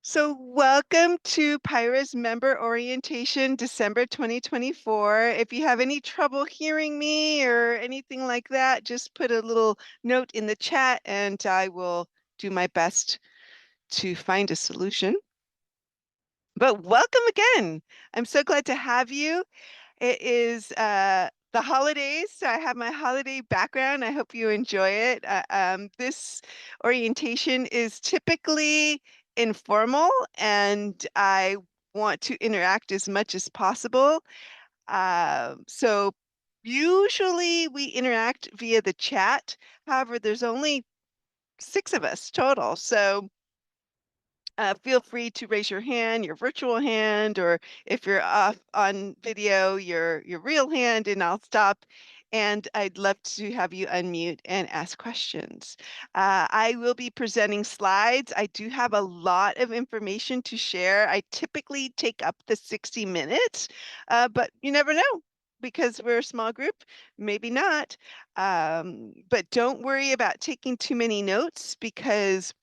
So welcome to PIHRA's member orientation, December 2024. If you have any trouble hearing me or anything like that, just put a little note in the chat and I will do my best to find a solution. But welcome again. I'm so glad to have you. It is the holidays, so I have my holiday background. I hope you enjoy it. This orientation is typically informal, and I want to interact as much as possible. So usually we interact via the chat. However, there's only 6 of us total, so feel free to raise your hand, your virtual hand, or if you're off on video, your real hand, and I'll stop. And I'd love to have you unmute and ask questions. I will be presenting slides. I do have a lot of information to share. I typically take up the 60 minutes, but you never know because we're a small group, maybe not. But don't worry about taking too many notes because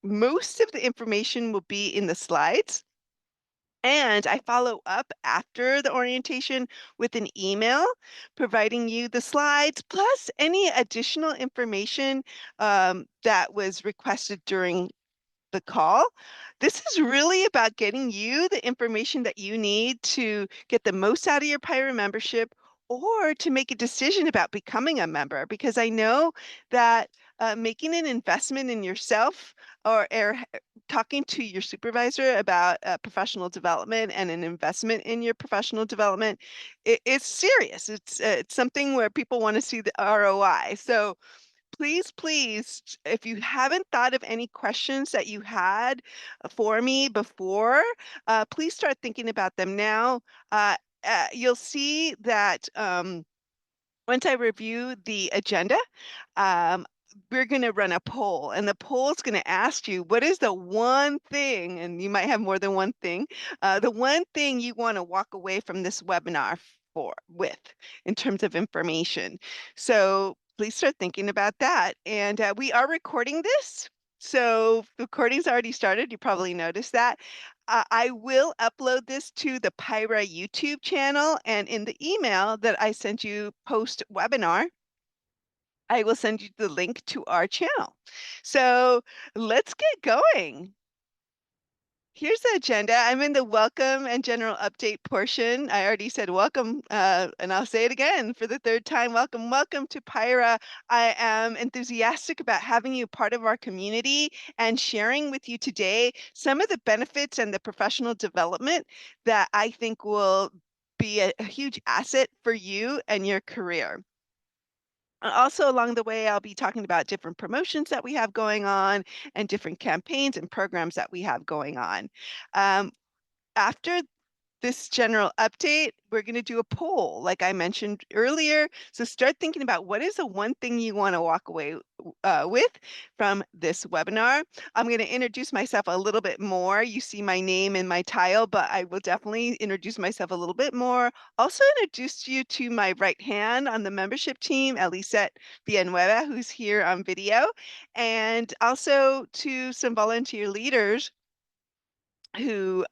most of the information will be in the slides. And I follow up after the orientation with an email providing you the slides plus any additional information that was requested during the call. This is really about getting you the information that you need to get the most out of your PIHRA membership or to make a decision about becoming a member, because I know that making an investment in yourself or talking to your supervisor about professional development and an investment in your professional development, it's serious. It's something where people want to see the ROI. So please, if you haven't thought of any questions that you had for me before, please start thinking about them now. You'll see that once I review the agenda, um, we're going to run a poll, and the poll is going to ask you what is the one thing, and you might have more than one thing, the one thing you want to walk away from this webinar with in terms of information. So please start thinking about that. And we are recording this. So the recording's already started. You probably noticed that. I will upload this to the PIHRA YouTube channel, and in the email that I sent you post webinar, I will send you the link to our channel. So let's get going. Here's the agenda. I'm in the welcome and general update portion. I already said welcome, and I'll say it again for the third time. Welcome, welcome to PIHRA. I am enthusiastic about having you part of our community and sharing with you today some of the benefits and the professional development that I think will be a huge asset for you and your career. Also, along the way, I'll be talking about different promotions that we have going on and different campaigns and programs that we have going on. Um, After this general update, we're going to do a poll, like I mentioned earlier. So start thinking about what is the one thing you want to walk away with from this webinar. I'm going to introduce myself a little bit more. You see my name in my tile, but I will definitely introduce myself a little bit more. Also introduce you to my right hand on the membership team, Elisette Villanueva, who's here on video, and also to some volunteer leaders who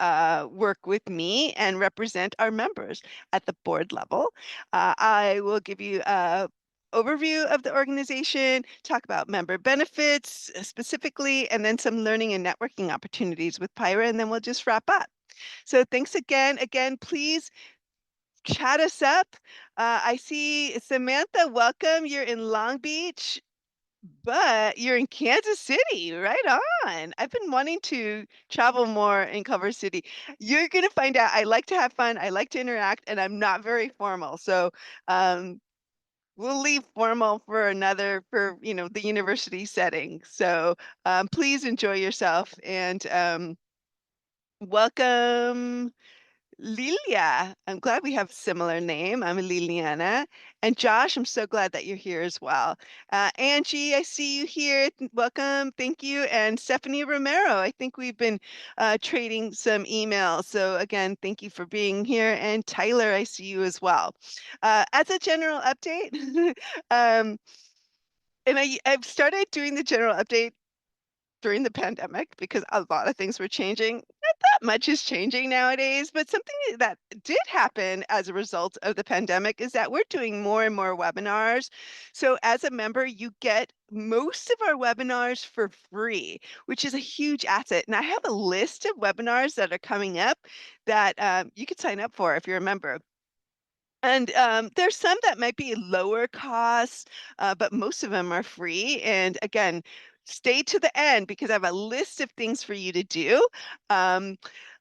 work with me and represent our members at the board level. I will give you a overview of the organization, talk about member benefits specifically, and then some learning and networking opportunities with PIHRA, and then we'll just wrap up. So thanks again. Again, please chat us up. I see Samantha, welcome. You're in Long Beach. But you're in Kansas City, right on. I've been wanting to travel more in Culver City. You're gonna find out I like to have fun, I like to interact, and I'm not very formal. So um, we'll leave formal for another, for the university setting. So please enjoy yourself and welcome. Lilia, I'm glad we have a similar name. I'm Liliana. And Josh, I'm so glad that you're here as well. Angie, I see you here. Welcome. Thank you. And Stephanie Romero, I think we've been trading some emails. So again, thank you for being here. And Tyler, I see you as well. As a general update, um, and I've started doing the general update during the pandemic because a lot of things were changing. Not that much is changing nowadays, but something that did happen as a result of the pandemic is that we're doing more and more webinars. So as a member, you get most of our webinars for free, which is a huge asset. And I have a list of webinars that are coming up that you could sign up for if you're a member. And there's some that might be lower cost, but most of them are free. And again, stay to the end because I have a list of things for you to do. Um,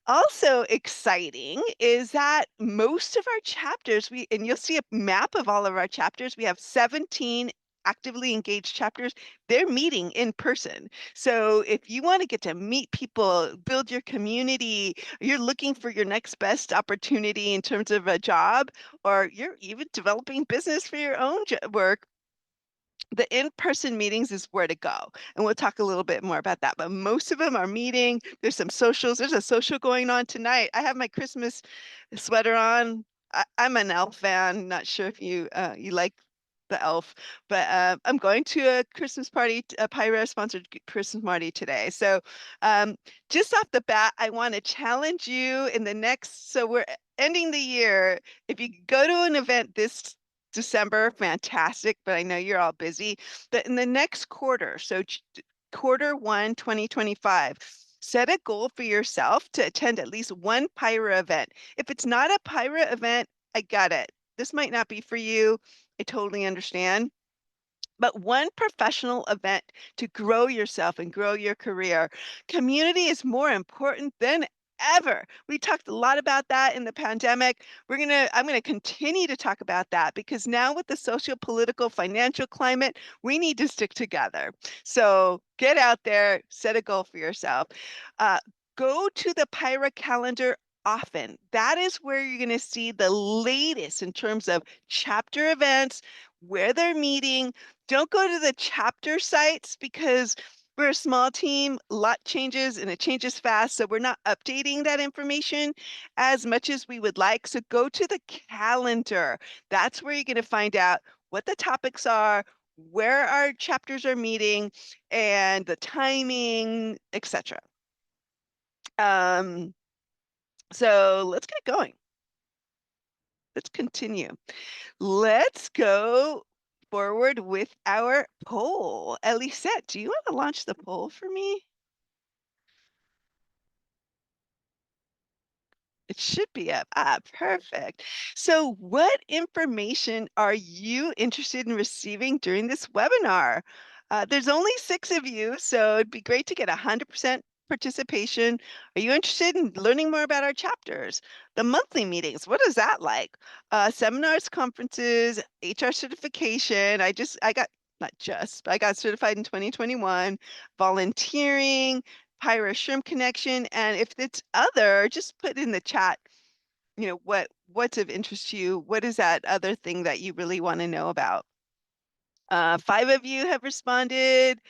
Also exciting is that most of our chapters, and you'll see a map of all of our chapters. We have 17 actively engaged chapters. They're meeting in person. So if you want to get to meet people, build your community, you're looking for your next best opportunity in terms of a job, or you're even developing business for your own work, the in-person meetings is where to go. And we'll talk a little bit more about that. But most of them are meeting. There's some socials. There's a social going on tonight. I have my Christmas sweater on. I'm an elf fan. Not sure if you like the elf, but I'm going to a Christmas party, a PIHRA sponsored Christmas party today. So um, just off the bat, I want to challenge you in the next. So we're ending the year. If you go to an event this December, fantastic, but I know you're all busy. But in the next quarter, so quarter one, 2025, set a goal for yourself to attend at least one PIHRA event. If it's not a PIHRA event, I got it. This might not be for you. I totally understand. But one professional event to grow yourself and grow your career. Community is more important than ever. We talked a lot about that in the pandemic. I'm gonna continue to talk about that because now with the social, political, financial climate, we need to stick together. So get out there, set a goal for yourself. Uh, Go to the PIHRA calendar often. That is where you're going to see the latest in terms of chapter events, where they're meeting. Don't go to the chapter sites because we're a small team, a lot changes and it changes fast. So we're not updating that information as much as we would like. So go to the calendar. That's where you're going to find out what the topics are, where our chapters are meeting, and the timing, etc. Um, so let's get going. Let's continue. Let's go forward with our poll. Elisette, do you want to launch the poll for me? It should be up. Perfect. So what information are you interested in receiving during this webinar? There's only 6 of you, so it'd be great to get 100% participation. Are you interested in learning more about our chapters? The monthly meetings, what is that like? Seminars, conferences, HR certification. I got, not just, but I got certified in 2021. Volunteering, Pyra Shrimp Connection. And if it's other, just put in the chat, what's of interest to you? What is that other thing that you really want to know about? 5 of you have responded.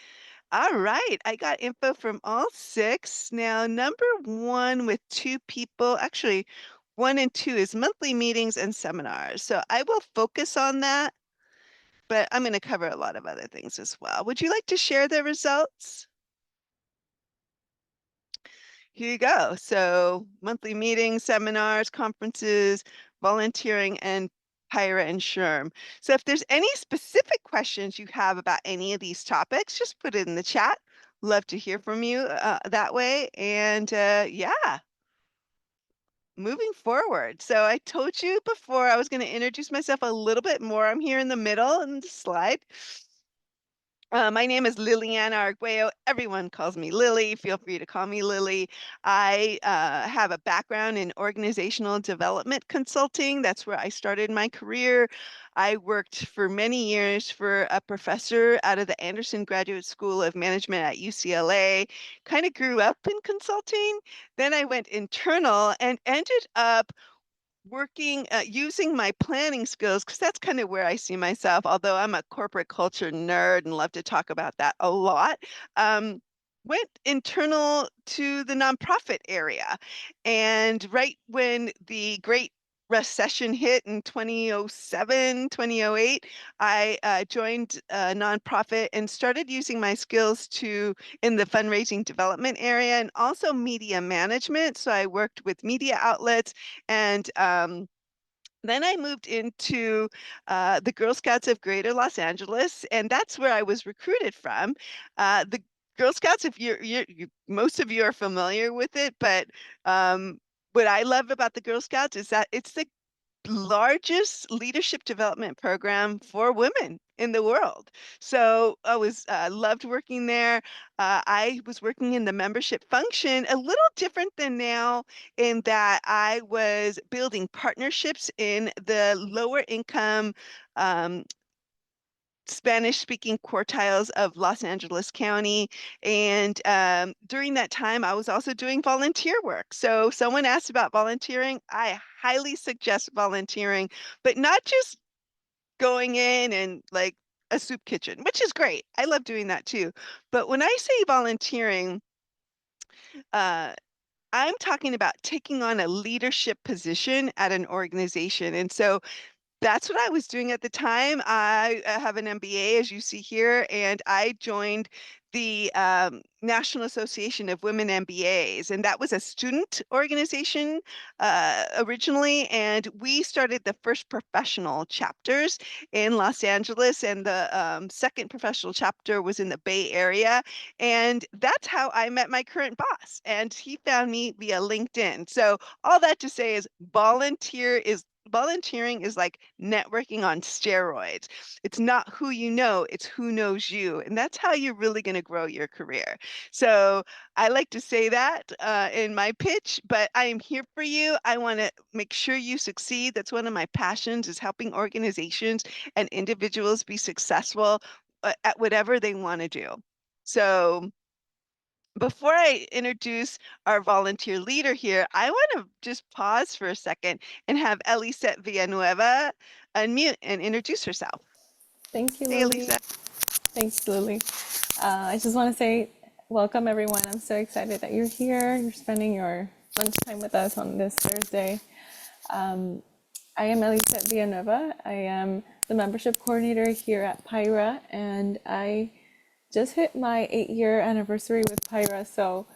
All right, I got info from all 6. Now, number 1 with 2 people, actually, 1 and 2 is monthly meetings and seminars. So I will focus on that, but I'm going to cover a lot of other things as well. Would you like to share the results? Here you go. So monthly meetings, seminars, conferences, volunteering, and Pyra and Sherm. So if there's any specific questions you have about any of these topics, just put it in the chat. Love to hear from you that way. And yeah, moving forward. So I told you before I was going to introduce myself a little bit more. I'm here in the middle in the slide. My name is Liliana Arguello. Everyone calls me Lily. Feel free to call me Lily. I have a background in organizational development consulting. That's where I started my career. I worked for many years for a professor out of the Anderson Graduate School of Management at UCLA. Kind of grew up in consulting. Then I went internal and ended up working using my planning skills because that's kind of where I see myself, although I'm a corporate culture nerd and love to talk about that a lot. um, Went internal to the nonprofit area, and right when the great recession hit in 2007, 2008, I joined a nonprofit and started using my skills to in the fundraising development area and also media management. So I worked with media outlets and then I moved into the Girl Scouts of Greater Los Angeles, and that's where I was recruited from. The Girl Scouts, if most of you are familiar with it, but um, what I love about the Girl Scouts is that it's the largest leadership development program for women in the world. So I was loved working there. I was working in the membership function, a little different than now in that I was building partnerships in the lower income um, Spanish speaking quartiles of Los Angeles County. And during that time, I was also doing volunteer work. So, someone asked about volunteering. I highly suggest volunteering, but not just going in and like a soup kitchen, which is great. I love doing that too. But when I say volunteering, uh, I'm talking about taking on a leadership position at an organization. And so that's what I was doing at the time. I have an MBA, as you see here, and I joined the National Association of Women MBAs, and that was a student organization originally. And we started the first professional chapters in Los Angeles, and the second professional chapter was in the Bay Area. And that's how I met my current boss, and he found me via LinkedIn. So all that to say is volunteering is like networking on steroids. It's not who you know, it's who knows you. And that's how you're really going to grow your career. So I like to say that in my pitch, but I am here for you. I want to make sure you succeed. That's one of my passions is helping organizations and individuals be successful at whatever they want to do. So before I introduce our volunteer leader here, I want to just pause for a second and have Elisette Villanueva unmute and introduce herself. Thank you, Hey, Lily. Elisa. Thanks, Lily. I just want to say welcome, everyone. I'm so excited that you're here. You're spending your lunchtime with us on this Thursday. Um, I am Elisette Villanueva. I am the membership coordinator here at PIHRA, and I just hit my 8-year anniversary with PIHRA. So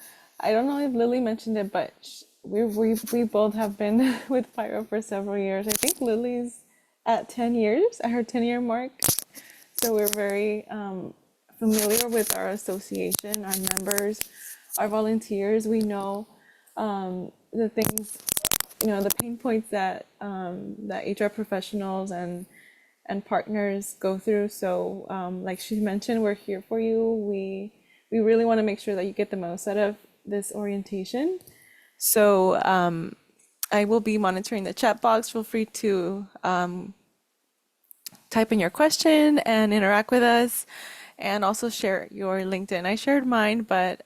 I don't know if Lily mentioned it, but we both have been with PIHRA for several years. I think Lily's at 10 years, at her 10-year mark. So we're very familiar with our association, our members, our volunteers. We know the things, the pain points that HR professionals and partners go through. So, like she mentioned, we're here for you. We really want to make sure that you get the most out of this orientation. So, I will be monitoring the chat box. Feel free to type in your question and interact with us, and also share your LinkedIn. I shared mine, but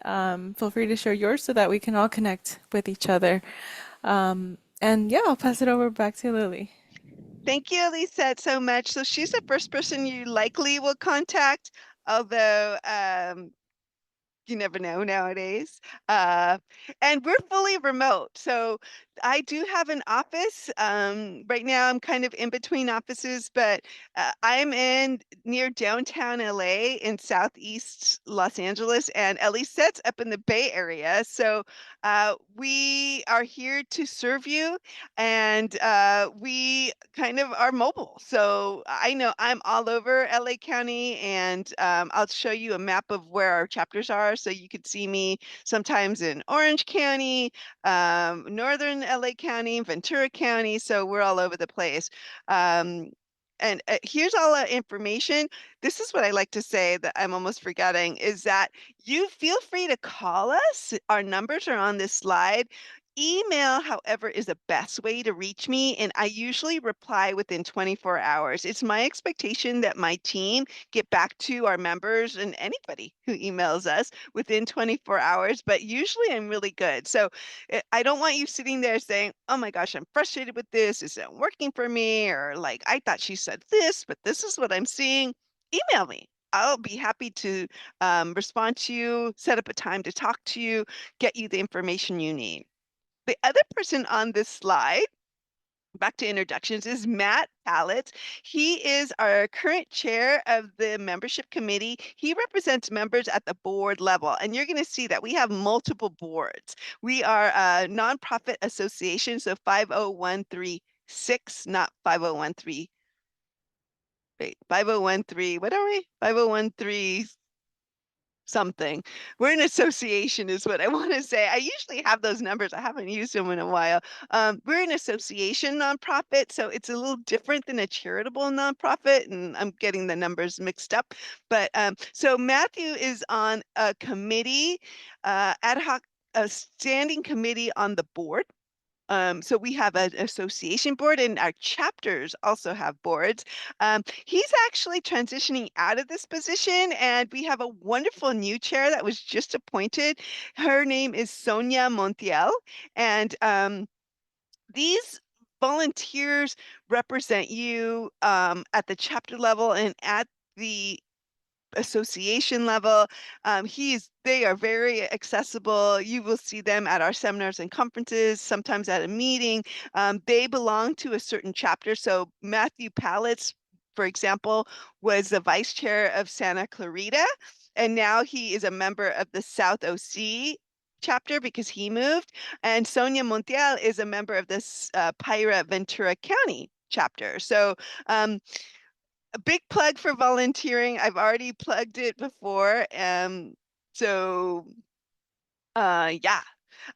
feel free to share yours so that we can all connect with each other. And yeah, I'll pass it over back to Lily. Thank you, Elisa, so much. So she's the first person you likely will contact, although you never know nowadays. Uh, and we're fully remote. So I do have an office. Right now, I'm kind of in between offices, but I'm in near downtown LA in Southeast Los Angeles, and Lisette's up in the Bay Area. So we are here to serve you, and we kind of are mobile. So I know I'm all over LA County, and I'll show you a map of where our chapters are so you could see me sometimes in Orange County, Northern LA County, Ventura County. So we're all over the place. Um, and here's all our information. This is what I like to say that I'm almost forgetting is that you feel free to call us. Our numbers are on this slide. Email, however, is the best way to reach me, and I usually reply within 24 hours. It's my expectation that my team get back to our members and anybody who emails us within 24 hours, but usually I'm really good. So I don't want you sitting there saying, oh my gosh, I'm frustrated with this. Is it working for me? Or like, I thought she said this, but this is what I'm seeing. Email me. I'll be happy to respond to you, set up a time to talk to you, get you the information you need. The other person on this slide back to introductions, is Matt Pallett. He is our current chair of the membership committee. He represents members at the board level, and you're going to see that we have multiple boards. We are a nonprofit association, so 501(c)(3), not 5013. Wait, 5013. What are we? 5013 something. We're an association, is what I want to say. I usually have those numbers. I haven't used them in a while. We're an association nonprofit, so it's a little different than a charitable nonprofit, and I'm getting the numbers mixed up. But so Matthew is on a committee, ad hoc, a standing committee on the board. So we have an association board, and our chapters also have boards. He's actually transitioning out of this position, and we have a wonderful new chair that was just appointed. Her name is Sonia Montiel, and these volunteers represent you at the chapter level and at the association level. They are very accessible. You will see them at our seminars and conferences, sometimes at a meeting. They belong to a certain chapter. So Matthew Pallets, for example, was the vice chair of Santa Clarita, and now he is a member of the South OC chapter because he moved. And Sonia Montiel is a member of this PIHRA Ventura County chapter. So um, a big plug for volunteering. I've already plugged it before. So yeah,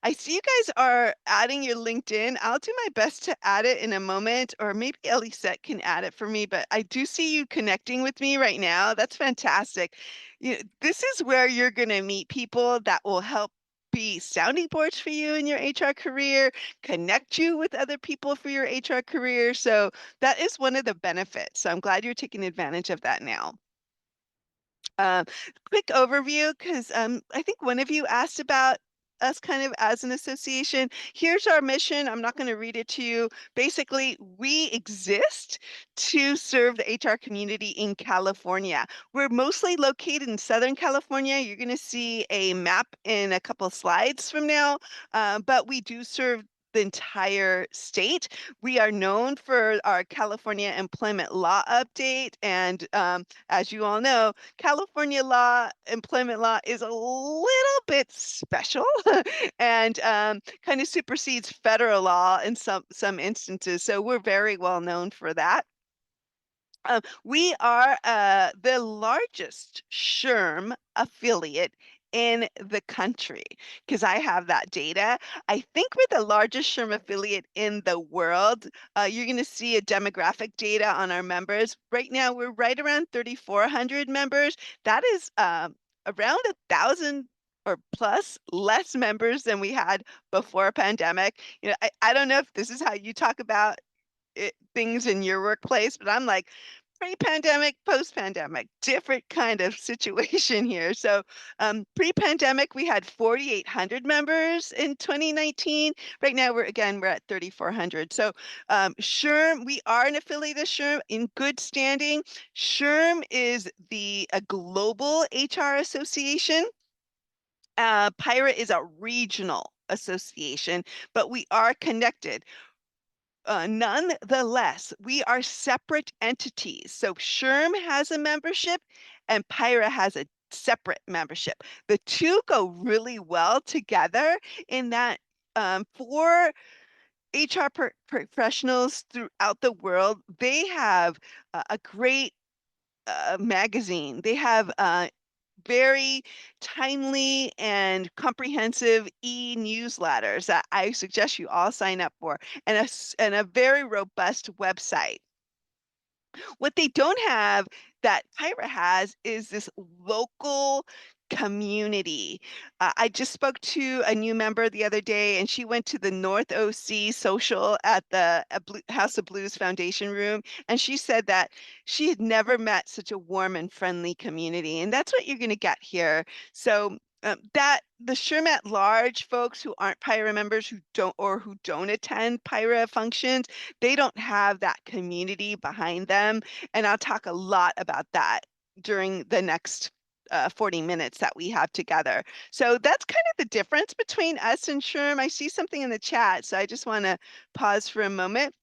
I see you guys are adding your LinkedIn. I'll do my best to add it in a moment, or maybe Elisette can add it for me, but I do see you connecting with me right now. That's fantastic. This is where you're going to meet people that will help be sounding boards for you in your HR career, connect you with other people for your HR career. So that is one of the benefits. So I'm glad you're taking advantage of that now. Uh, Quick overview, because I think one of you asked about us kind of as an association. Here's our mission. I'm not going to read it to you. Basically, we exist to serve the HR community in California. We're mostly located in Southern California. You're going to see a map in a couple of slides from now, but we do serve the entire state. We are known for our California employment law update, and as you all know, California law, employment law is a little bit special and kind of supersedes federal law in some instances. So we're very well known for that. We are the largest SHRM affiliate in the country because I have that data. I think we're the largest SHRM affiliate in the world. You're going to see a demographic data on our members. Right now, we're right around 3,400 members. That is around 1,000 or plus less members than we had before pandemic. I don't know if this is how you talk about things in your workplace, but I'm like pre-pandemic, post-pandemic, different kind of situation here. So pre-pandemic, we had 4,800 members in 2019. Right now, we're at 3,400. So SHRM, we are an affiliate of SHRM in good standing. SHRM is a global HR association. PIHRA is a regional association, but we are connected. Nonetheless, we are separate entities. So SHRM has a membership and PIHRA has a separate membership. The two go really well together in that for HR professionals throughout the world, they have a great magazine. They have very timely and comprehensive e-newsletters that I suggest you all sign up for, and a very robust website. What they don't have that PIHRA has is this local community. I just spoke to a new member the other day, and she went to the North OC social at the House of Blues Foundation room, and she said that she had never met such a warm and friendly community, and that's what you're going to get here. So that the SHRM at large folks who aren't PIHRA members who don't attend PIHRA functions, they don't have that community behind them. And I'll talk a lot about that during the next 40 minutes that we have together. So that's kind of the difference between us and SHRM. I see something in the chat, so I just want to pause for a moment.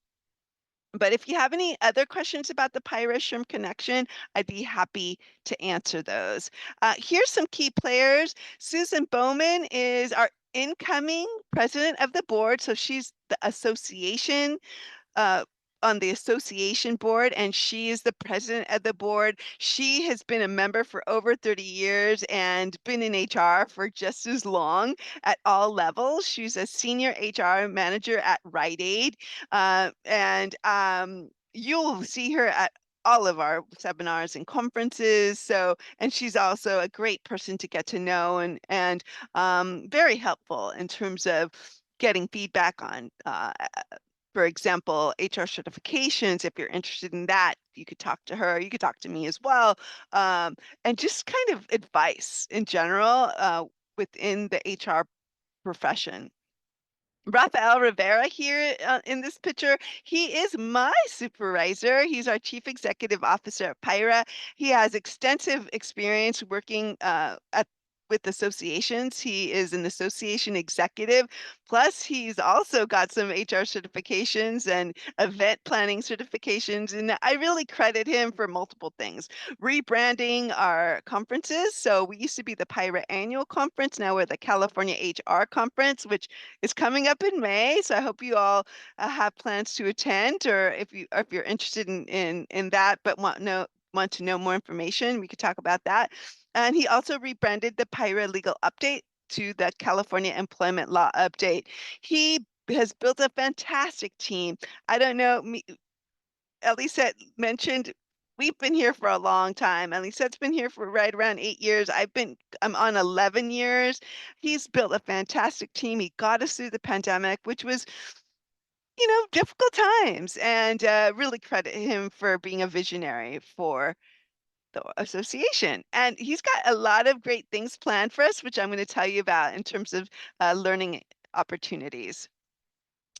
But if you have any other questions about the PIHRA Shrimp Connection, I'd be happy to answer those. Here's some key players. Susan Bowman is our incoming president of the board. So she's the association uh, on the association board, and she is the president of the board. She has been a member for over 30 years and been in HR for just as long at all levels. She's a senior HR manager at Rite Aid, and you'll see her at all of our seminars and conferences. So, and she's also a great person to get to know and very helpful in terms of getting feedback on for example, HR certifications. If you're interested in that, you could talk to her. You could talk to me as well. And just kind of advice in general within the HR profession. Rafael Rivera here in this picture, he is my supervisor. He's our Chief Executive Officer at PIHRA. He has extensive experience working with associations. He is an association executive. Plus, he's also got some HR certifications and event planning certifications. And I really credit him for multiple things. Rebranding our conferences. So we used to be the PIHRA Annual Conference. Now we're the California HR Conference, which is coming up in May. So I hope you all have plans to attend, or if you're interested in that, but want to know more information, we could talk about that. And he also rebranded the PIHRA Legal Update to the California Employment Law Update. He has built a fantastic team. I don't know, Elisa mentioned we've been here for a long time. Elisette's been here for right around 8 years. I'm on 11 years. He's built a fantastic team. He got us through the pandemic, which was, difficult times, and really credit him for being a visionary for the association. And he's got a lot of great things planned for us, which I'm going to tell you about in terms of learning opportunities.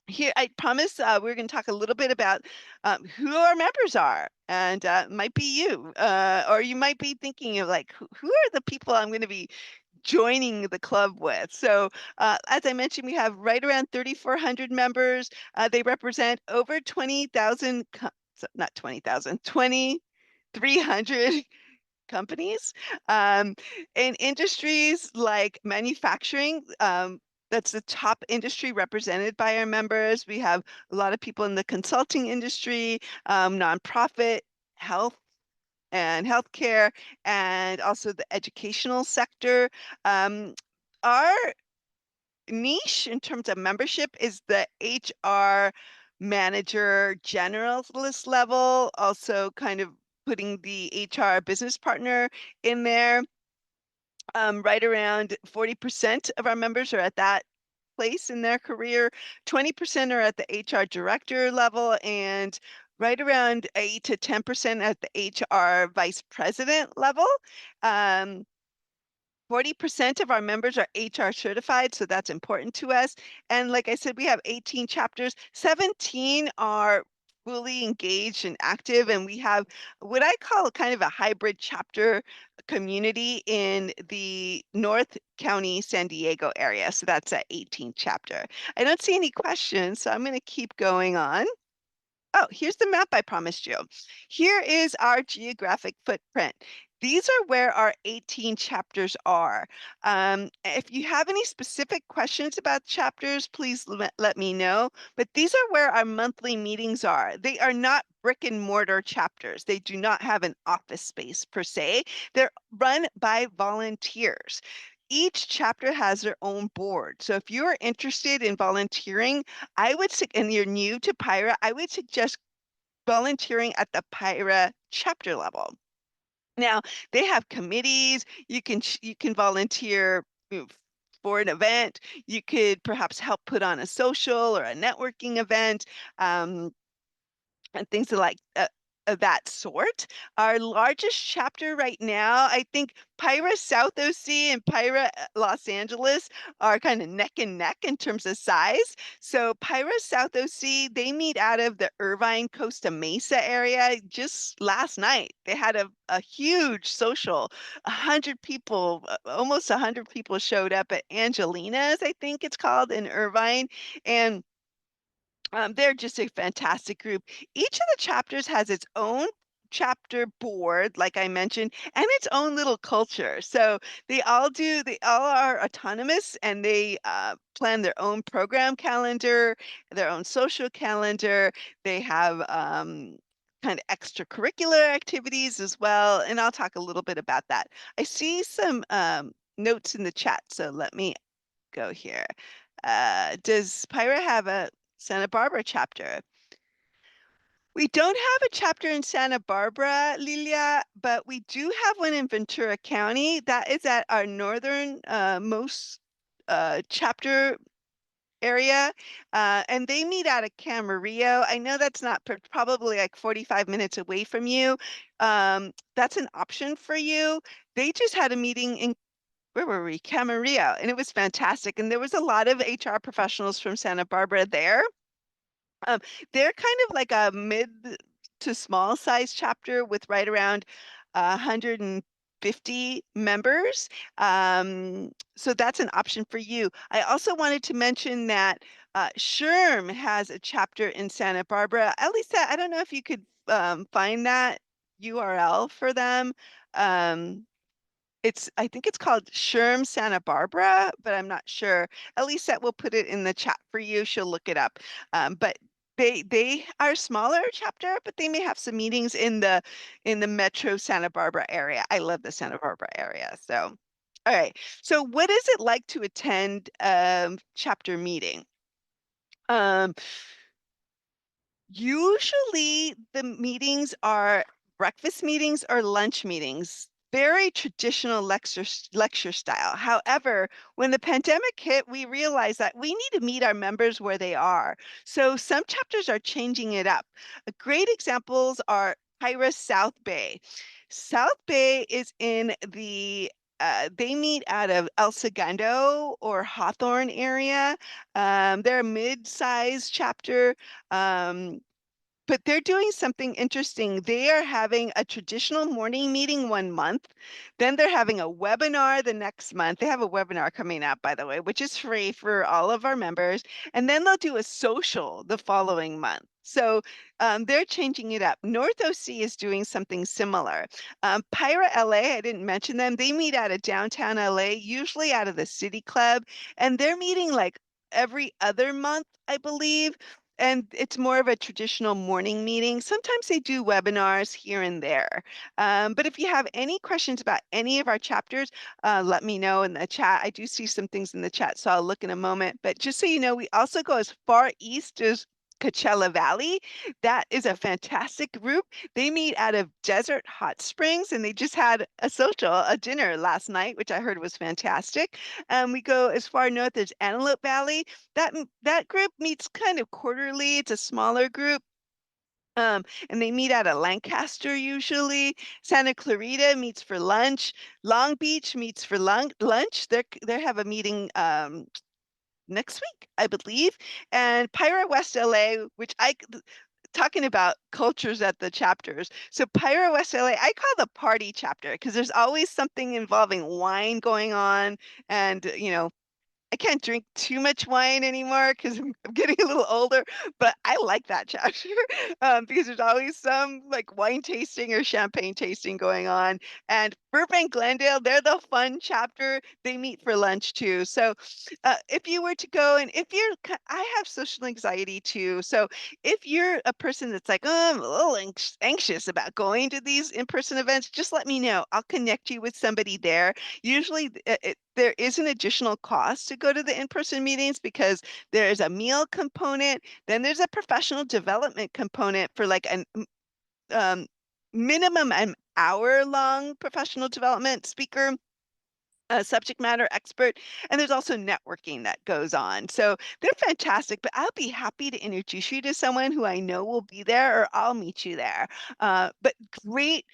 Here, I promise we're going to talk a little bit about who our members are, and might be you, or you might be thinking of like, who are the people I'm going to be joining the club with? So, as I mentioned, we have right around 3,400 members. They represent over 20,000, not 20,000, 2,300 companies in industries like manufacturing. That's the top industry represented by our members. We have a lot of people in the consulting industry, nonprofit, health and healthcare, and also the educational sector. Our niche in terms of membership is the HR manager generalist level, also kind of putting the HR business partner in there. Right around 40% of our members are at that place in their career. 20% are at the HR director level, and right around 8 to 10% at the HR vice president level. Um, 40% of our members are HR certified, so that's important to us. And like I said, we have 18 chapters. 17 are fully engaged and active, and we have what I call kind of a hybrid chapter community in the North County, San Diego area. So that's an 18th chapter. I don't see any questions, so I'm going to keep going on. Oh, here's the map I promised you. Here is our geographic footprint. These are where our 18 chapters are. If you have any specific questions about chapters, please let me know. But these are where our monthly meetings are. They are not brick and mortar chapters. They do not have an office space per se. They're run by volunteers. Each chapter has their own board. So if you're interested in volunteering, and you're new to PIHRA, I would suggest volunteering at the PIHRA chapter level. Now, they have committees. You can volunteer for an event. You could perhaps help put on a social or a networking event. And things of that sort. Our largest chapter right now, I think PIHRA South OC and PIHRA Los Angeles are kind of neck and neck in terms of size. So PIHRA South OC, they meet out of the Irvine Costa Mesa area. Just last night, they had a huge social. 100 people, almost 100 people showed up at Angelina's, I think it's called, in Irvine. And They're just a fantastic group. Each of the chapters has its own chapter board, like I mentioned, and its own little culture. So they all are autonomous and they plan their own program calendar, their own social calendar. They have kind of extracurricular activities as well. And I'll talk a little bit about that. I see some notes in the chat, so let me go here. Does Pyra have a Santa Barbara chapter? We don't have a chapter in Santa Barbara, Lilia, but we do have one in Ventura County. That is at our northern most chapter area, and they meet out of Camarillo. I know that's not probably like 45 minutes away from you. That's an option for you. They just had a meeting in where were we? Camarillo, and it was fantastic. And there was a lot of HR professionals from Santa Barbara there. Um, they're kind of like a mid to small size chapter with right around 150 members. So that's an option for you. I also wanted to mention that SHRM has a chapter in Santa Barbara. At least I don't know if you could find that URL for them. Um, I think it's called Sherm Santa Barbara, but I'm not sure. Elisette will put it in the chat for you. She'll look it up. But they are a smaller chapter, but they may have some meetings in the Metro Santa Barbara area. I love the Santa Barbara area. So, all right. So, what is it like to attend chapter meeting? Um, Usually the meetings are breakfast meetings or lunch meetings, very traditional lecture style. However, when the pandemic hit, we realized that we need to meet our members where they are. So some chapters are changing it up. Great examples are PIHRA South Bay. South Bay is in they meet out of El Segundo or Hawthorne area. They're a mid-sized chapter. Um, but they're doing something interesting. They are having a traditional morning meeting one month. Then they're having a webinar the next month. They have a webinar coming up, by the way, which is free for all of our members. And then they'll do a social the following month. So they're changing it up. North OC is doing something similar. PIHRA LA, I didn't mention them. They meet out of downtown LA, usually out of the City Club. And they're meeting like every other month, I believe. And it's more of a traditional morning meeting. Sometimes they do webinars here and there. But if you have any questions about any of our chapters, let me know in the chat. I do see some things in the chat, so I'll look in a moment. But just so you know, we also go as far east as Coachella Valley. That is a fantastic group. They meet out of Desert Hot Springs, and they just had a dinner last night, which I heard was fantastic. We go as far north as Antelope Valley. That group meets kind of quarterly. It's a smaller group. And they meet out of Lancaster usually. Santa Clarita meets for lunch. Long Beach meets for lunch. They have a meeting next week, I believe. And PIHRA West LA, which talking about cultures at the chapters. So PIHRA West LA, I call the party chapter because there's always something involving wine going on, and I can't drink too much wine anymore because I'm getting a little older, but I like that chapter because there's always some like wine tasting or champagne tasting going on. And Burbank Glendale, they're the fun chapter. They meet for lunch too. So if you were to go, and if I have social anxiety too. So if you're a person that's like, oh, I'm a little anxious about going to these in-person events, just let me know. I'll connect you with somebody there. Usually there is an additional cost to go to the in-person meetings because there's a meal component, then there's a professional development component for like an um, minimum an hour-long professional development speaker, a subject matter expert, and there's also networking that goes on. So they're fantastic, but I'll be happy to introduce you to someone who I know will be there, or I'll meet you there. But great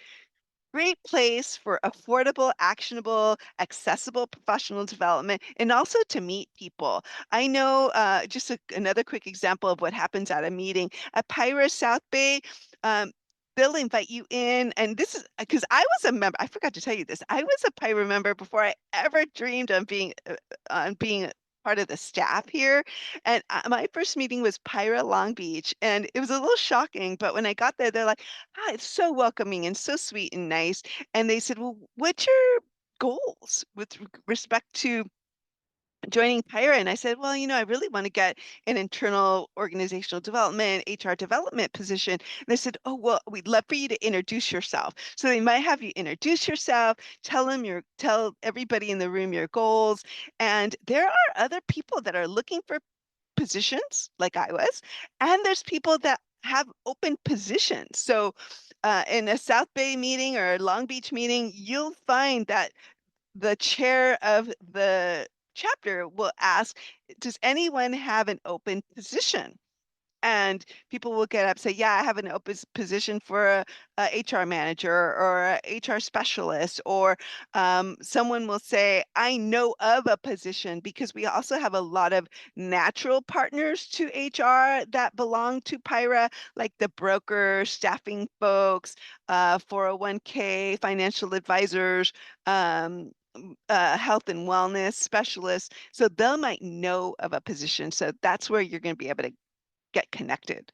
place for affordable, actionable, accessible professional development, and also to meet people. I know another quick example of what happens at a meeting at PIHRA South Bay. They'll invite you in, and this is because I was a member. I forgot to tell you this. I was a PIHRA member before I ever dreamed of being part of the staff here. And my first meeting was PIHRA Long Beach, and it was a little shocking. But when I got there, they're like, "Ah, it's so welcoming and so sweet and nice." And they said, "Well, what's your goals with respect to joining PIRA?" And I said, "Well, I really want to get an internal organizational development, HR development position." And they said, "Oh, well, we'd love for you to introduce yourself." So they might have you introduce yourself, tell everybody in the room your goals. And there are other people that are looking for positions like I was, and there's people that have open positions. So in a South Bay meeting or a Long Beach meeting, you'll find that the chair of the chapter will ask, "Does anyone have an open position?" And people will get up, say, "Yeah, I have an open position for a HR manager or a HR specialist." Or someone will say, "I know of a position," because we also have a lot of natural partners to HR that belong to PIRA, like the broker, staffing folks, 401k, financial advisors, health and wellness specialists. So they might know of a position. So that's where you're going to be able to get connected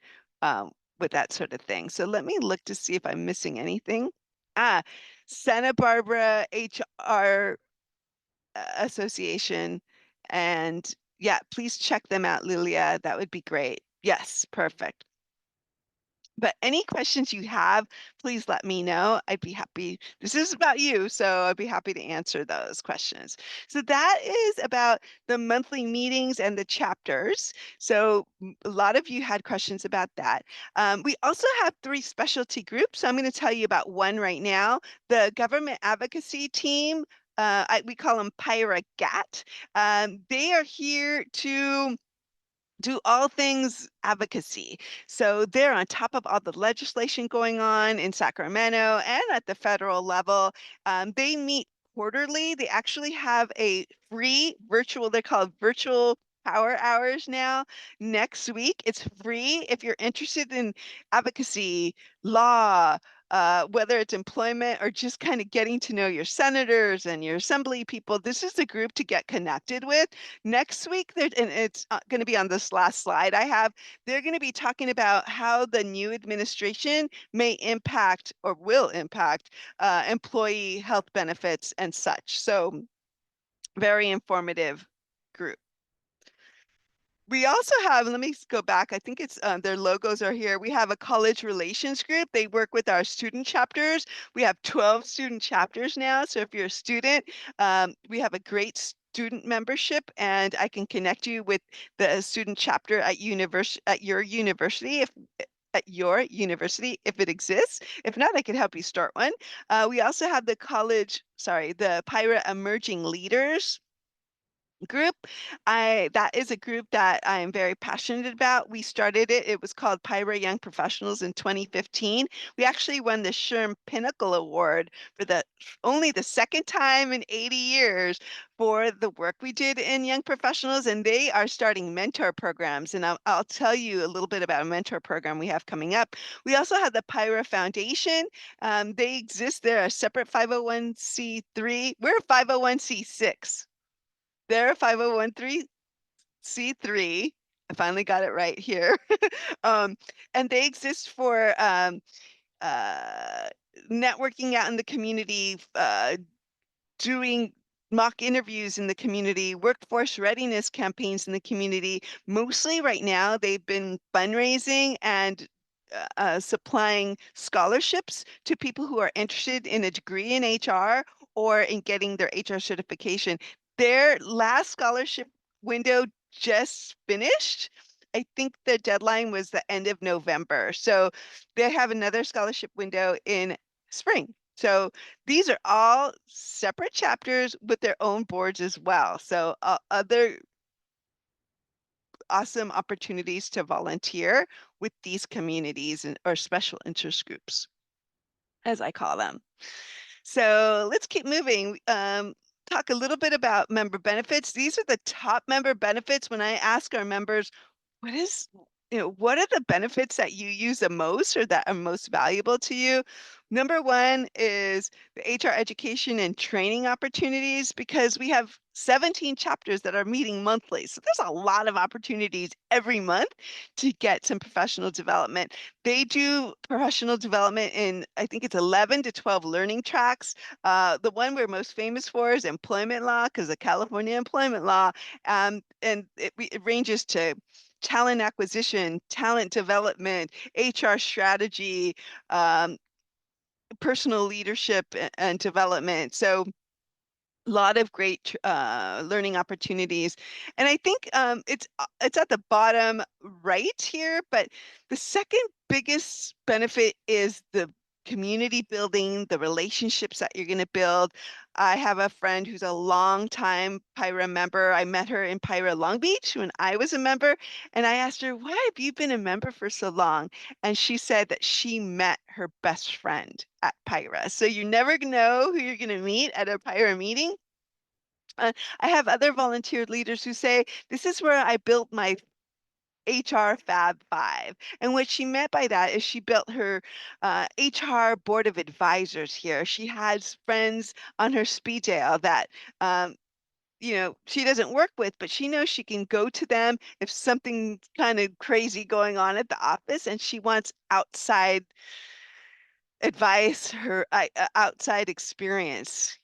with that sort of thing. So let me look to see if I'm missing anything. Ah, Santa Barbara HR Association. And yeah, please check them out, Lilia. That would be great. Yes, perfect. But any questions you have, please let me know. I'd be happy. This is about you, so I'd be happy to answer those questions. So that is about the monthly meetings and the chapters. So a lot of you had questions about that. We also have three specialty groups. So I'm going to tell you about one right now. The government advocacy team, we call them PIRA GAT. They are here to do all things advocacy. So they're on top of all the legislation going on in Sacramento and at the federal level. They meet quarterly. They actually have a free virtual, they're called virtual power hours now. Next week, it's free if you're interested in advocacy, law, whether it's employment or just kind of getting to know your senators and your assembly people. This is a group to get connected with. Next week, and it's going to be on this last slide I have, they're going to be talking about how the new administration may impact or will impact employee health benefits and such. So very informative group. We also have, let me go back. I think it's their logos are here. We have a college relations group. They work with our student chapters. We have 12 student chapters now. So if you're a student, we have a great student membership, and I can connect you with the student chapter at your university if it exists. If not, I can help you start one. We also have the PIRA Emerging Leaders group. That is a group that I am very passionate about. We started it. It was called PIRA Young Professionals in 2015. We actually won the SHRM Pinnacle Award for the only the second time in 80 years for the work we did in young professionals. And they are starting mentor programs. And I'll tell you a little bit about a mentor program we have coming up. We also have the PIRA Foundation. They exist. They're a separate 501c3. We're a 501c6. They're a 501c3. I finally got it right here. Um, and they exist for uh, networking out in the community, doing mock interviews in the community, workforce readiness campaigns in the community. Mostly right now, they've been fundraising and supplying scholarships to people who are interested in a degree in HR or in getting their HR certification. Their last scholarship window just finished. I think the deadline was the end of November. So they have another scholarship window in spring. So these are all separate chapters with their own boards as well. So other awesome opportunities to volunteer with these communities or special interest groups, as I call them. So let's keep moving. Talk a little bit about member benefits. These are the top member benefits when I ask our members, what is what are the benefits that you use the most or that are most valuable to you? Number one is the HR education and training opportunities because we have 17 chapters that are meeting monthly. So there's a lot of opportunities every month to get some professional development. They do professional development in, I think it's 11 to 12 learning tracks. The one we're most famous for is employment law because of California employment law. And it ranges to talent acquisition, talent development, HR strategy, um, personal leadership and development. So lot of great learning opportunities. And I think it's at the bottom right here, but the second biggest benefit is the community building, the relationships that you're going to build. I have a friend who's a long time PIHRA member. I met her in PIHRA Long Beach when I was a member, and I asked her, "Why have you been a member for so long?" And she said that she met her best friend at PIHRA. So you never know who you're going to meet at a PIHRA meeting. I have other volunteer leaders who say, this is where I built my HR Fab Five. And what she meant by that is she built her HR board of advisors here. She has friends on her speed dial that she doesn't work with, but she knows she can go to them if something's kind of crazy going on at the office and she wants outside advice, her outside experience.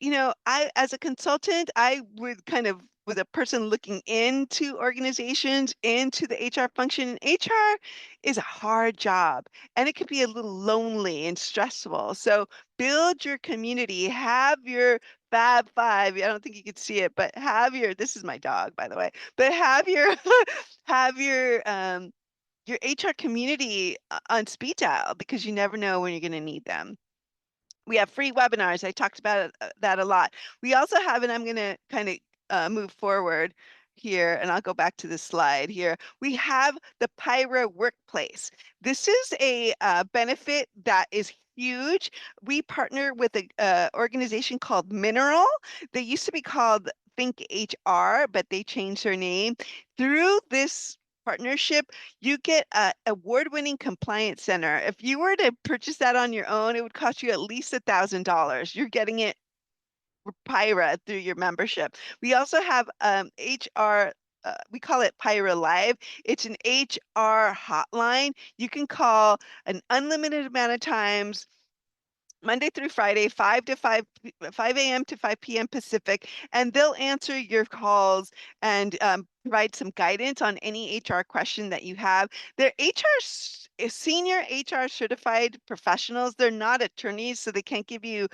I, as a consultant, I would kind of was a person looking into organizations, into the HR function. And HR is a hard job and it can be a little lonely and stressful. So build your community, have your Fab Five. I don't think you could see it, but this is my dog, by the way, but have your HR community on speed dial because you never know when you're going to need them. We have free webinars. I talked about that a lot. We also have, and I'm going to kind of move forward here, and I'll go back to the slide here. We have the PIHRA Workplace. This is a benefit that is huge. We partner with an organization called Mineral. They used to be called Think HR, but they changed their name. Through this partnership, you get a award-winning compliance center. If you were to purchase that on your own, it would cost you at least $1,000. You're getting it for PIHRA through your membership. We also have HR. We call it PIHRA Live. It's an HR hotline. You can call an unlimited amount of times Monday through Friday, 5 a.m. to 5 p.m. Pacific, and they'll answer your calls and provide some guidance on any HR question that you have. They're senior HR certified professionals. They're not attorneys, so they can't give you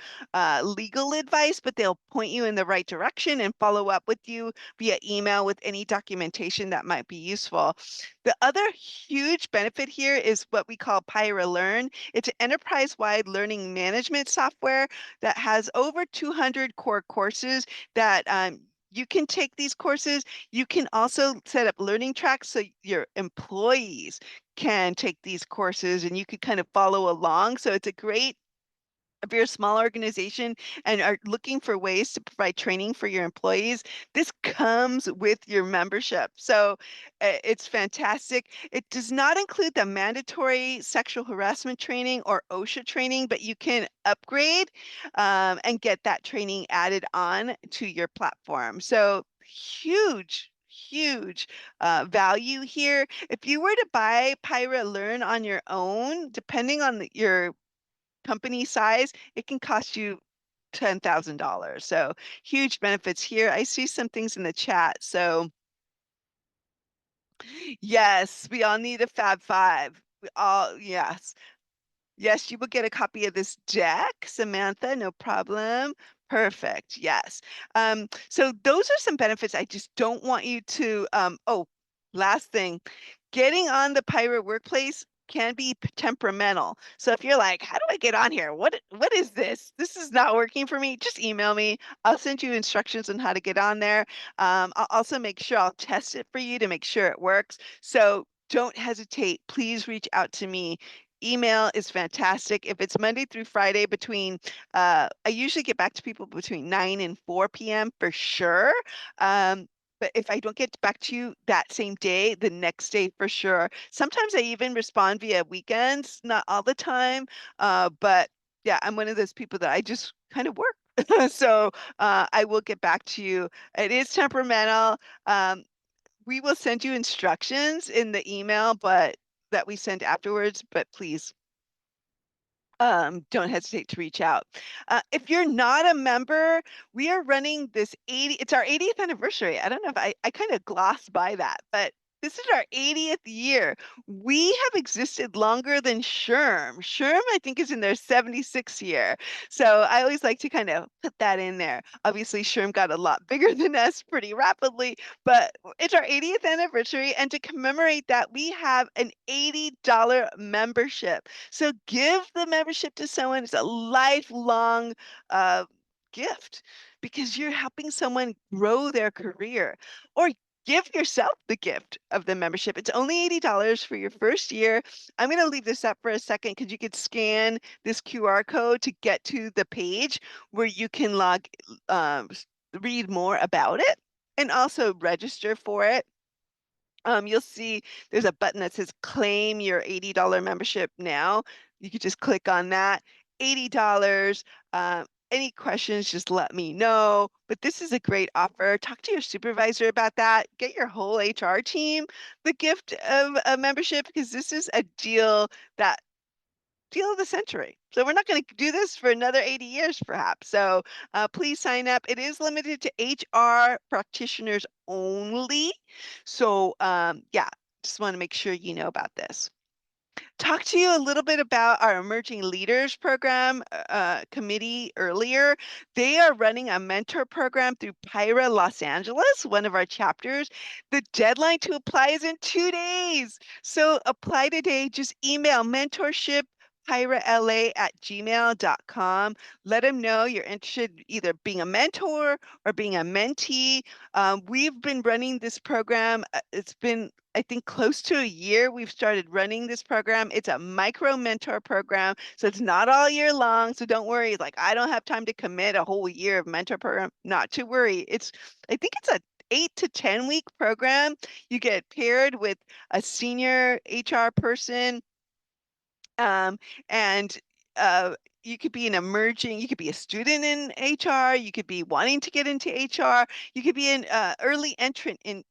legal advice, but they'll point you in the right direction and follow up with you via email with any documentation that might be useful. The other huge benefit here is what we call PIHRA Learn. It's an enterprise-wide learning management software that has over 200 core courses that you can take these courses. You can also set up learning tracks so your employees can take these courses and you could kind of follow along. So it's a great if you're a small organization and are looking for ways to provide training for your employees, this comes with your membership. So it's fantastic. It does not include the mandatory sexual harassment training or OSHA training, but you can upgrade and get that training added on to your platform. So huge value here. If you were to buy PIHRA Learn on your own, depending on your company size, it can cost you $10,000. So huge benefits here. I see some things in the chat. So yes, we all need a Fab Five. We all, yes. Yes, you will get a copy of this deck, Samantha, no problem. Perfect. Yes. So those are some benefits I just don't want you to last thing. Getting on the PIHRA Workplace can be temperamental. So if you're like, how do I get on here? What is this? This is not working for me. Just email me. I'll send you instructions on how to get on there. I'll also make sure I'll test it for you to make sure it works. So don't hesitate. Please reach out to me. Email is fantastic. If it's Monday through Friday I usually get back to people between 9 and 4 p.m. for sure. Um, but if I don't get back to you that same day, the next day for sure. Sometimes I even respond via weekends, not all the time. But yeah, I'm one of those people that I just kind of work. So I will get back to you. It is temperamental. We will send you instructions in the email, but that we send afterwards, but please don't hesitate to reach out. If you're not a member, we are running this it's our 80th anniversary. I don't know if I kind of glossed by that, but this is our 80th year. We have existed longer than SHRM. SHRM, I think, is in their 76th year. So I always like to kind of put that in there. Obviously, SHRM got a lot bigger than us pretty rapidly, but it's our 80th anniversary. And to commemorate that, we have an $80 membership. So give the membership to someone. It's a lifelong uh, gift because you're helping someone grow their career. Or give yourself the gift of the membership. It's only $80 for your first year. I'm going to leave this up for a second because you could scan this QR code to get to the page where you can read more about it and also register for it. You'll see there's a button that says claim your $80 membership now. You could just click on that. $80. Any questions, just let me know. But this is a great offer. Talk to your supervisor about that. Get your whole HR team the gift of a membership because this is a that deal of the century. So we're not going to do this for another 80 years, perhaps. So please sign up. It is limited to HR practitioners only. So yeah, just want to make sure you know about this. Talk to you a little bit about our Emerging Leaders Program committee earlier. They are running a mentor program through PIHRA Los Angeles, one of our chapters. The deadline to apply is in 2 days. So apply today. Just email mentorship PIHRALA@gmail.com. Let them know you're interested in either being a mentor or being a mentee. We've been running this program. It's been I think close to a year we've started running this program. It's a micro mentor program, so it's not all year long. So don't worry, like I don't have time to commit a whole year of mentor program. Not to worry. I think it's a 8 to 10 week program. You get paired with a senior HR person um, and you could be you could be a student in HR, you could be wanting to get into HR, you could be an early entrant into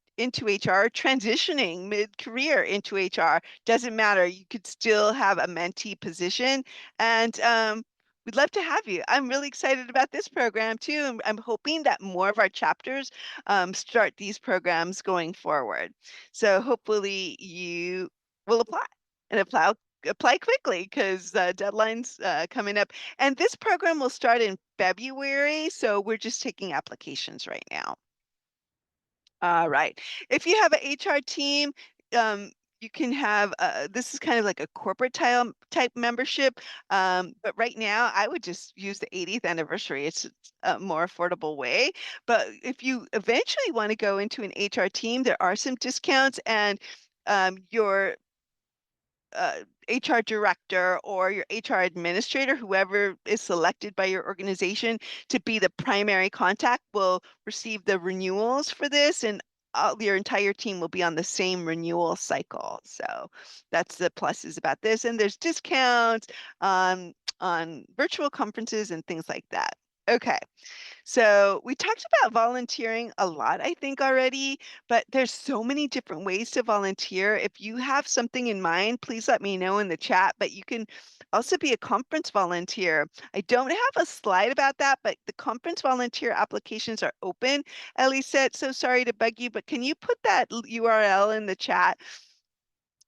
HR, transitioning mid-career into HR. Doesn't matter. You could still have a mentee position, and we'd love to have you. I'm really excited about this program too. And I'm hoping that more of our chapters start these programs going forward. So hopefully you will apply quickly because deadline's coming up. And this program will start in February, so we're just taking applications right now. All right. If you have an HR team, um, you can have this is kind of like a corporate type membership. But right now, I would just use the 80th anniversary. It's a more affordable way. But if you eventually want to go into an HR team, there are some discounts, and your HR director or your HR administrator, whoever is selected by your organization to be the primary contact, will receive the renewals for this, and your entire team will be on the same renewal cycle. So that's the pluses about this. And there's discounts on virtual conferences and things like that. Okay. So we talked about volunteering a lot, I think, already, but there's so many different ways to volunteer. If you have something in mind, please let me know in the chat, but you can also be a conference volunteer. I don't have a slide about that, but the conference volunteer applications are open. Ellie said, so sorry to bug you, but can you put that URL in the chat?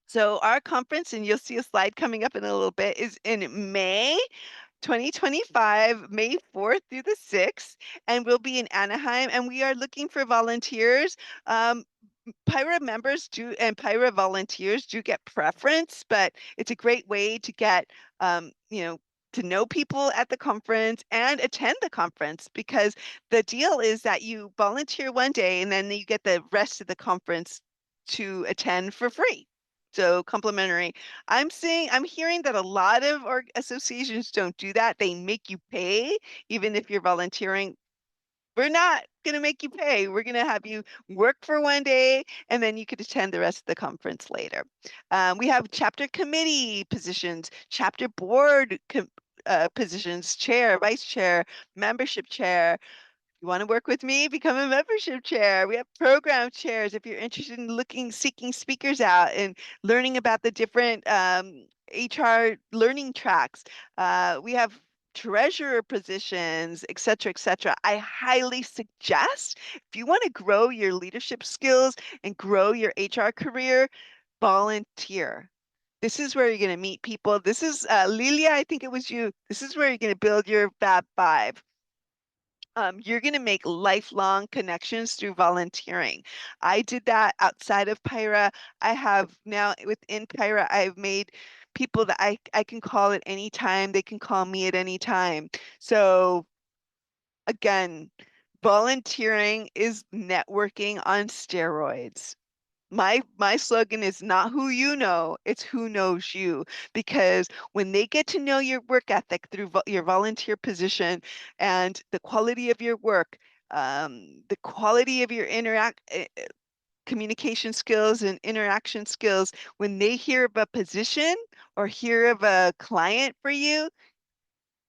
So our conference, and you'll see a slide coming up in a little bit, is in May 2025, May 4th through the 6th, and we'll be in Anaheim, and we are looking for volunteers. PIHRA members do and PIHRA volunteers do get preference, but it's a great way to get, to know people at the conference and attend the conference because the deal is that you volunteer one day and then you get the rest of the conference to attend for free. So complimentary. I'm hearing that a lot of associations don't do that. They make you pay even if you're volunteering. We're not going to make you pay. We're going to have you work for one day, and then you could attend the rest of the conference later. We have chapter committee positions, chapter board positions, chair, vice chair, membership chair. You want to work with me? Become a membership chair. We have program chairs if you're interested in seeking speakers out and learning about the different HR learning tracks. We have treasurer positions, et cetera, et cetera. I highly suggest if you want to grow your leadership skills and grow your HR career, volunteer. This is where you're going to meet people. This is Lilia, I think it was you. This is where you're going to build your Fab Five. You're going to make lifelong connections through volunteering. I did that outside of PIHRA. I have now within PIHRA, I've made people that I can call at any time. They can call me at any time. So again, volunteering is networking on steroids. My slogan is not who you know, it's who knows you. Because when they get to know your work ethic through your volunteer position and the quality of your work, the quality of your communication skills and interaction skills, when they hear of a position or hear of a client for you,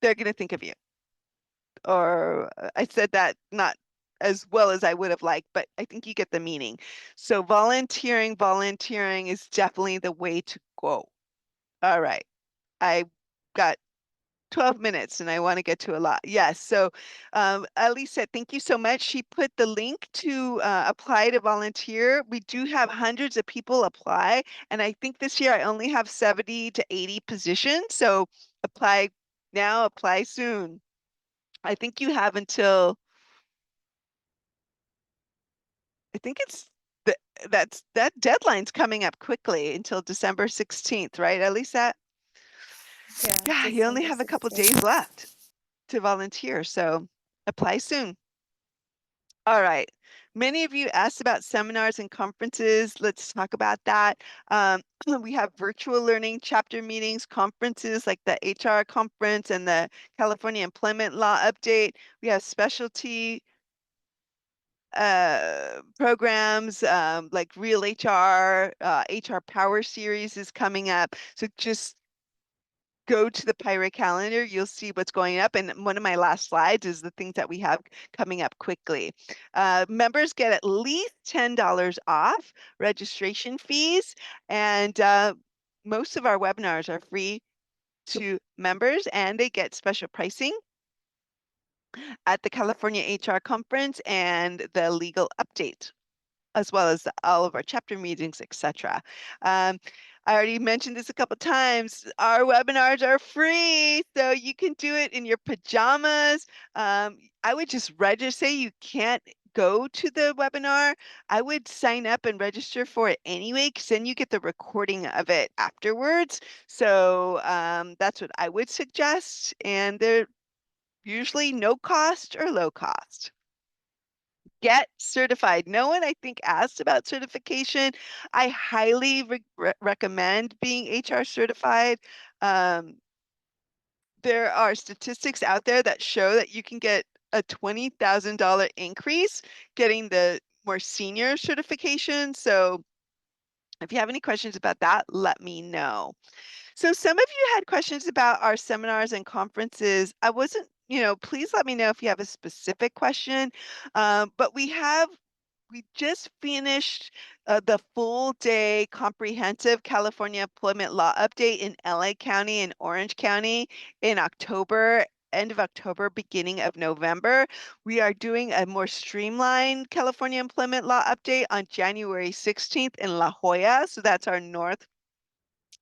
they're going to think of you. Or I said that not as well as I would have liked, but I think you get the meaning. So volunteering is definitely the way to go. All right. I got 12 minutes and I want to get to a lot. Yes. So Ellie said, thank you so much. She put the link to apply to volunteer. We do have hundreds of people apply. And I think this year I only have 70 to 80 positions. So apply now, apply soon. I think you have until I think it's the, that deadline's coming up quickly until December 16th, right? At least that, Yeah, yeah, you only December have a couple days 16th. left to volunteer, so apply soon. All right. Many of you asked about seminars and conferences. Let's talk about that. We have virtual learning chapter meetings, conferences like the HR conference and the California Employment Law update. We have specialty programs like Real HR, HR Power Series is coming up. So just go to the PIHRA calendar, you'll see what's going up. And one of my last slides is the things that we have coming up quickly. Members get at least $10 off registration fees. And most of our webinars are free to members and they get special pricing at the California HR conference and the legal update, as well as all of our chapter meetings, etc. I already mentioned this a couple times. Our webinars are free, so you can do it in your pajamas. I would just register. Say you can't go to the webinar, I would sign up and register for it anyway, because then you get the recording of it afterwards. So that's what I would suggest. And they're usually no cost or low cost. Get certified. No one, I think, asked about certification. I highly recommend being HR certified. Um, there are statistics out there that show that you can get a $20,000 increase getting the more senior certification. So if you have any questions about that, let me know. So some of you had questions about our seminars and conferences. I wasn't, please let me know if you have a specific question. But we just finished the full day comprehensive California employment law update in LA County and Orange County in October, end of October, beginning of November. We are doing a more streamlined California employment law update on January 16th in La Jolla. So that's our North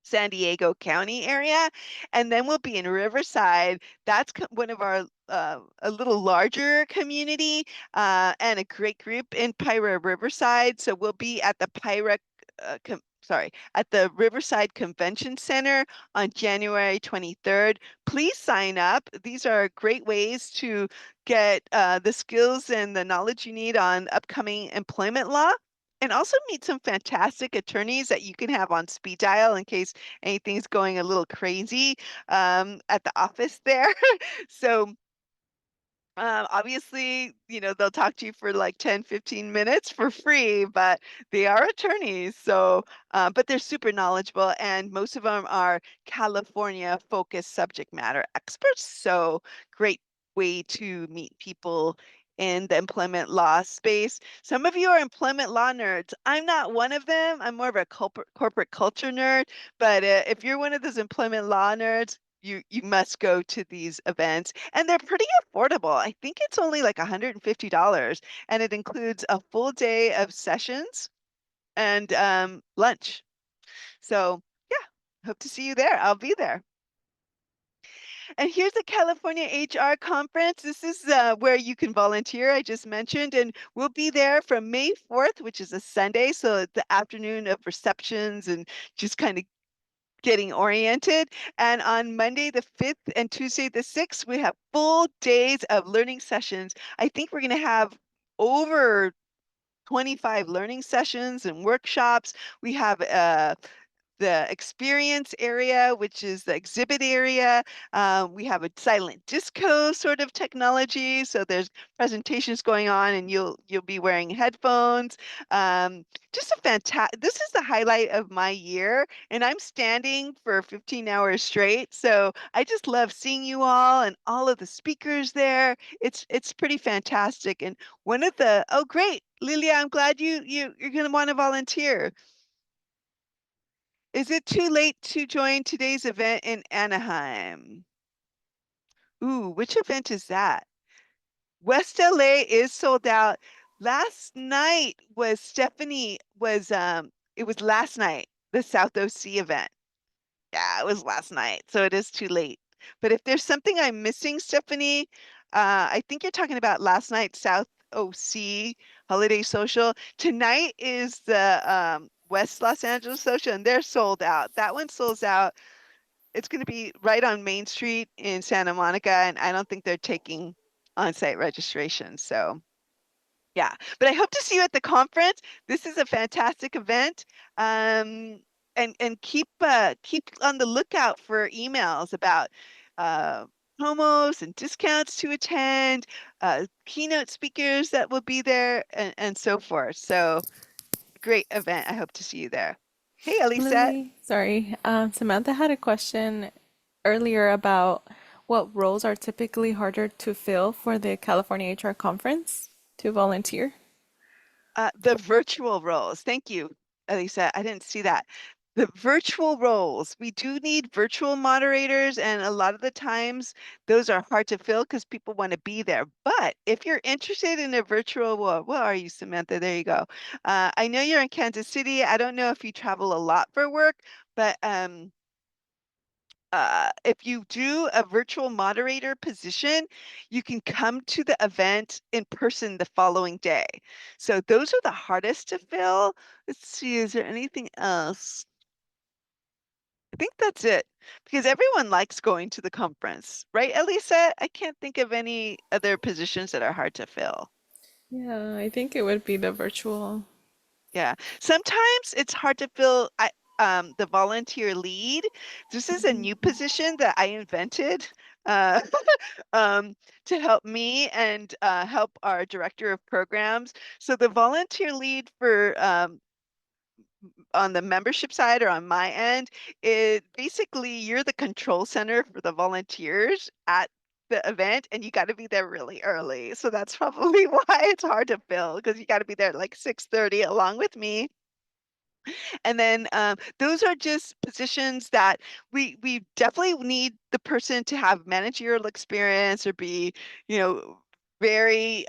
San Diego County area. And then we'll be in Riverside. That's one of our a little larger community and a great group in PIHRA Riverside. So we'll be at the PIHRA, at the Riverside Convention Center on January 23rd. Please sign up. These are great ways to get the skills and the knowledge you need on upcoming employment law. And also meet some fantastic attorneys that you can have on speed dial in case anything's going a little crazy at the office there. So Obviously, they'll talk to you for like 10, 15 minutes for free, but they are attorneys. So, but they're super knowledgeable, and most of them are California focused subject matter experts. So, great way to meet people in the employment law space. Some of you are employment law nerds. I'm not one of them. I'm more of a corporate culture nerd. But if you're one of those employment law nerds, you must go to these events, and they're pretty affordable. I think it's only like $150, and it includes a full day of sessions and lunch. So yeah, hope to see you there. I'll be there. And here's the California HR conference. This is where you can volunteer, I just mentioned, and we'll be there from May 4th, which is a Sunday. So the afternoon of receptions and just kind of getting oriented. And on Monday, the 5th and Tuesday, the 6th, we have full days of learning sessions. I think we're going to have over 25 learning sessions and workshops. We have the experience area, which is the exhibit area. We have a silent disco sort of technology. So there's presentations going on, and you'll be wearing headphones. Um, just a fantastic. This is the highlight of my year, and I'm standing for 15 hours straight. So I just love seeing you all and all of the speakers there. It's pretty fantastic. And one of the oh great, Lilia, I'm glad you're going to want to volunteer. Is it too late to join today's event in Anaheim? Ooh, which event is that? West LA is sold out. Last night was it was last night, the South OC event. Yeah, it was last night, so it is too late. But if there's something I'm missing, Stephanie, I think you're talking about last night, South OC Holiday Social. Tonight is the West Los Angeles Social, and they're sold out. That one sold out. It's going to be right on Main Street in Santa Monica, and I don't think they're taking on-site registration. So yeah, but I hope to see you at the conference. This is a fantastic event. And keep on the lookout for emails about uh, promos and discounts to attend, keynote speakers that will be there, and so forth. So great event. I hope to see you there. Hey, Elisa. Lily, sorry. Samantha had a question earlier about what roles are typically harder to fill for the California HR conference to volunteer. The virtual roles. Thank you, Elisa. I didn't see that. The virtual roles. We do need virtual moderators, and a lot of the times those are hard to fill because people want to be there. But if you're interested in a virtual, well, where are you, Samantha? There you go. I know you're in Kansas City. I don't know if you travel a lot for work, but if you do a virtual moderator position, you can come to the event in person the following day. So those are the hardest to fill. Let's see, is there anything else? I think that's it because everyone likes going to the conference, right, Elisa? I can't think of any other positions that are hard to fill. Yeah, I think it would be the virtual. Yeah. Sometimes it's hard to fill the volunteer lead. This is a new position that I invented uh, to help me and help our director of programs. So the volunteer lead for on the membership side or on my end, it basically you're the control center for the volunteers at the event, and you got to be there really early. So that's probably why it's hard to fill because you got to be there at like 6:30 along with me. And then those are just positions that we definitely need the person to have managerial experience or be, you know, very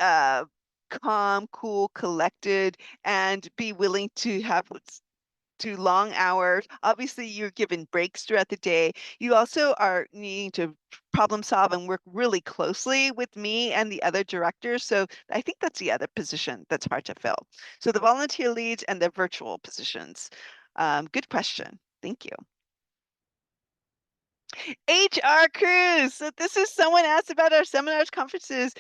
calm, cool, collected, and be willing to have do long hours. Obviously, you're given breaks throughout the day. You also are needing to problem solve and work really closely with me and the other directors. So I think that's the other position that's hard to fill. So the volunteer leads and the virtual positions. Good question. Thank you. HR crews. So this is someone asked about our seminars, conferences.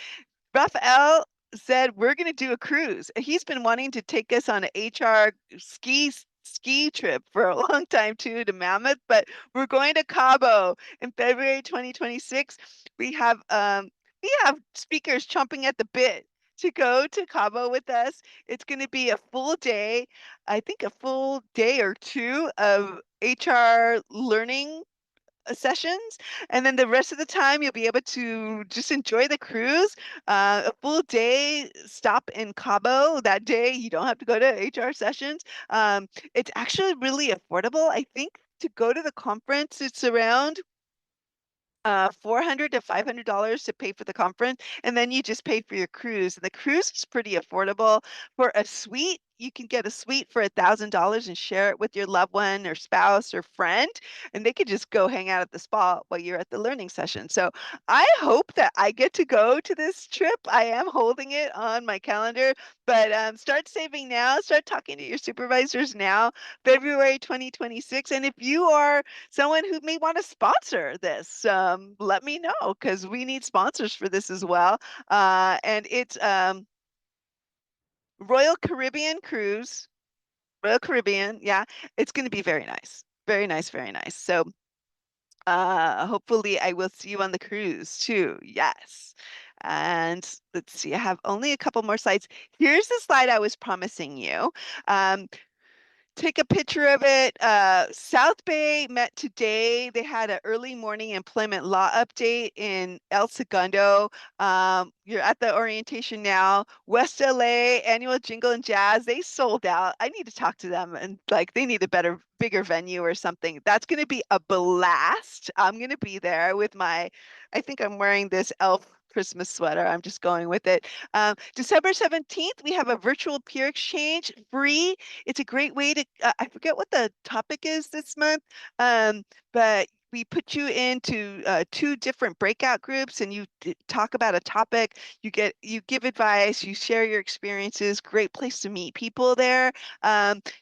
Raphael said we're going to do a cruise. He's been wanting to take us on an HR ski trip for a long time too to Mammoth, but we're going to Cabo in February 2026. We have we have speakers chomping at the bit to go to Cabo with us. It's going to be a full day, I think a full day or two of HR learning sessions, and then the rest of the time you'll be able to just enjoy the cruise. A full day stop in Cabo that day. You don't have to go to HR sessions. It's actually really affordable. I think to go to the conference, it's around 400 to $500 to pay for the conference, and then you just pay for your cruise. And the cruise is pretty affordable. For a suite, you can get a suite for $1,000 and share it with your loved one or spouse or friend, and they could just go hang out at the spa while you're at the learning session. So I hope that I get to go to this trip. I am holding it on my calendar, but start saving now. Start talking to your supervisors now, February 2026. And if you are someone who may want to sponsor this, let me know because we need sponsors for this as well. And it's Royal Caribbean Cruise, Royal Caribbean. Yeah, it's going to be very nice. Very nice, very nice. So hopefully I will see you on the cruise too. Yes. And let's see, I have only a couple more slides. Here's the slide I was promising you. Um, Take a picture of it. South Bay met today. They had an early morning employment law update in El Segundo. You're at the orientation now. West LA annual Jingle and Jazz. They sold out. I need to talk to them and like they need a better, bigger venue or something. That's going to be a blast. I'm going to be there with I think I'm wearing this elf Christmas sweater. I'm just going with it. December 17th, we have a virtual peer exchange free. It's a great way to, I forget what the topic is this month, but we put you into two different breakout groups and you talk about a topic. You give advice, you share your experiences. Great place to meet people there.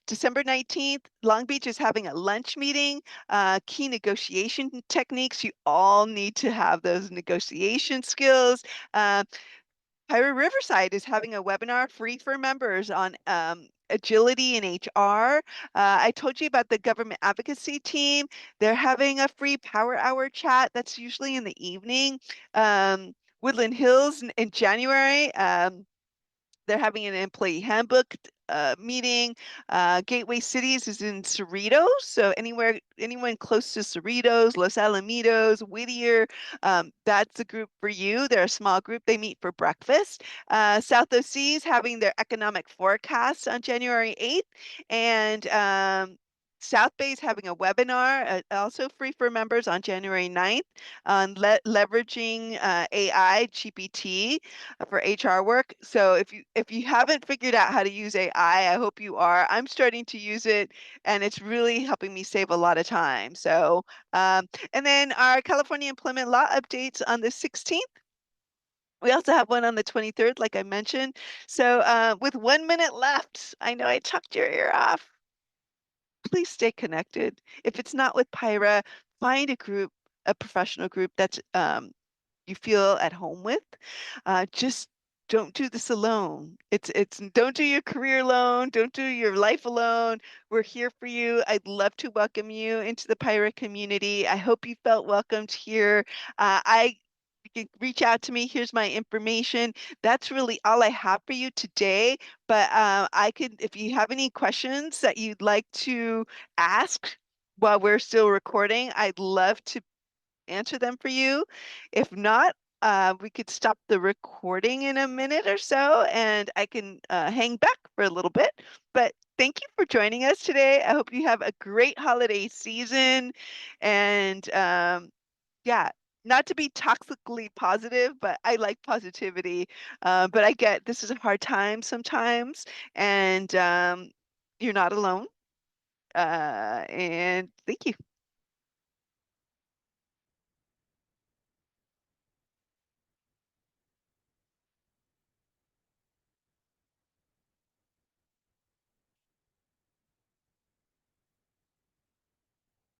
December 19th, Long Beach is having a lunch meeting, key negotiation techniques. You all need to have those negotiation skills. Uh, PIHRA Riverside is having a webinar free for members on agility in HR. I told you about the government advocacy team. They're having a free power hour chat. That's usually in the evening. Woodland Hills in January. They're having an employee handbook meeting. Gateway Cities is in Cerritos, so anyone close to Cerritos, Los Alamitos, Whittier, that's a group for you. They're a small group. They meet for breakfast. South OC is having their economic forecast on January 8th, and South Bay is having a webinar, also free for members on January 9th on leveraging AI GPT for HR work. So if you haven't figured out how to use AI, I hope you are. I'm starting to use it, and it's really helping me save a lot of time. So, and then our California employment law updates on the 16th. We also have one on the 23rd, like I mentioned. So, with 1 minute left, I know I chopped your ear off. Please stay connected. If it's not with PIHRA, find a group, a professional group that's you feel at home with. Just don't do this alone. It's don't do your career alone. Don't do your life alone. We're here for you. I'd love to welcome you into the Pirate community. I hope you felt welcomed here. I You can reach out to me. Here's my information. That's really all I have for you today. But I could, if you have any questions that you'd like to ask while we're still recording, I'd love to answer them for you. If not, we could stop the recording in a minute or so and I can hang back for a little bit. But thank you for joining us today. I hope you have a great holiday season. And yeah, not to be toxically positive, but I like positivity. But I get this is a hard time sometimes, and you're not alone. And thank you.